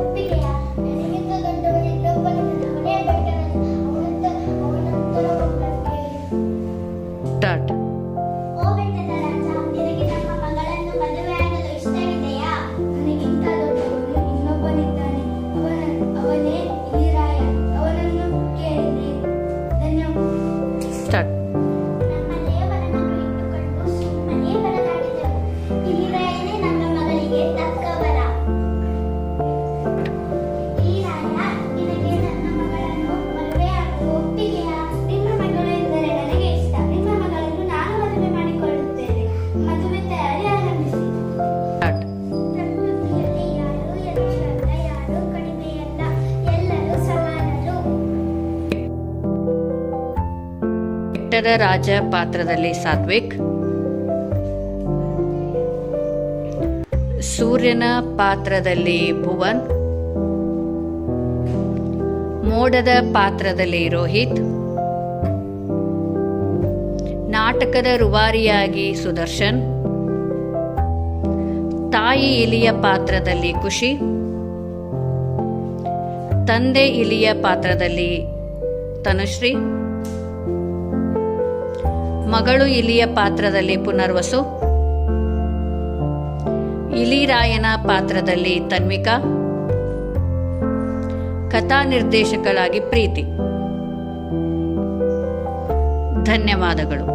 ಒಪ್ಪಿಗೆಯ ನನಗಿಂತ ದೊಡ್ಡವನು ಇನ್ನೊಬ್ಬನಿದ್ದಾನೆ, ಅವನೇ ಬೆಟ್ಟವನು, ಅವನಂತರ ಒಬ್ಬನಿಗೆ. ಸ್ಟಾರ್ಟ್. ಓ ಬೆಟ್ಟದ ರಾಜ, ನಿನಗೆ ನಮ್ಮ ಮಗಳನ್ನು ಮದುವೆಯಾಗಲು ಇಷ್ಟವಿದೆಯಾ? ನನಗಿಂತ ದೊಡ್ಡವನು ಇನ್ನೊಬ್ಬನಿದ್ದಾನೆ, ಅವನೇ ಇಲಿರಾಯ, ಅವನನ್ನು ಕೇಳಿರಿ. ಧನ್ಯವಾದ. ಸ್ಟಾರ್ಟ್. ನಮ್ಮ ದೇವರನ್ನು ಇಟ್ಟುಕೊಂಡು ಸುಮ್ಮನೆ ಬರಲಾಡಿದೆವು. ಇಲಿರಾಯನೇ ನಮ್ಮ ಮಗಳಿಗೆ ತಕ್ಕವರ. ಇಲಿರಾಯ, ನಿನಗೆ ನನ್ನ ಮಗಳನ್ನು ಮದುವೆಯಾಗಲು ಒಪ್ಪಿಗೆಯಾ? ನಿನ್ನ ಮಗಳು ಎಂದರೆ ನನಗೆ ಇಷ್ಟ. ನಿಮ್ಮ ಮಗಳನ್ನು ನಾನು ಮದುವೆ ಮಾಡಿಕೊಳ್ಳುತ್ತೇನೆ. ಮದುವೆ ತಯಾರಿ ಆರಂಭಿಸಿ. ಸ್ಟಾರ್ಟ್. ಪ್ರಕೃತಿಯಲ್ಲಿ ಯಾರೂ ಹೆಚ್ಚಲ್ಲ, ಯಾರೂ ಕಡಿಮೆಯಲ್ಲ, ಎಲ್ಲರೂ ಸಮಾನರು. ಬೆಟ್ಟದ ರಾಜ ಪಾತ್ರದಲ್ಲಿ ಸಾತ್ವಿಕ್, ಸೂರ್ಯನ ಪಾತ್ರದಲ್ಲಿ ಭುವನ್, ಮೋಡದ ಪಾತ್ರದಲ್ಲಿ ರೋಹಿತ್, ನಾಟಕದ ರೂವಾರಿಯಾಗಿ ಸುದರ್ಶನ್, ತಾಯಿ ಇಲಿಯ ಪಾತ್ರದಲ್ಲಿ ಖುಷಿ, ತಂದೆ ಇಲಿಯ ಪಾತ್ರದಲ್ಲಿ ತನುಶ್ರೀ, ಮಗಳು ಇಲಿಯ ಪಾತ್ರದಲ್ಲಿ ಪುನರ್ವಸು, ಇಲಿರಾಯನ ಪಾತ್ರದಲ್ಲಿ ತನ್ವಿಕಾ, ಕಥಾ ನಿರ್ದೇಶಕಳಾಗಿ ಪ್ರೀತಿ. ಧನ್ಯವಾದಗಳು.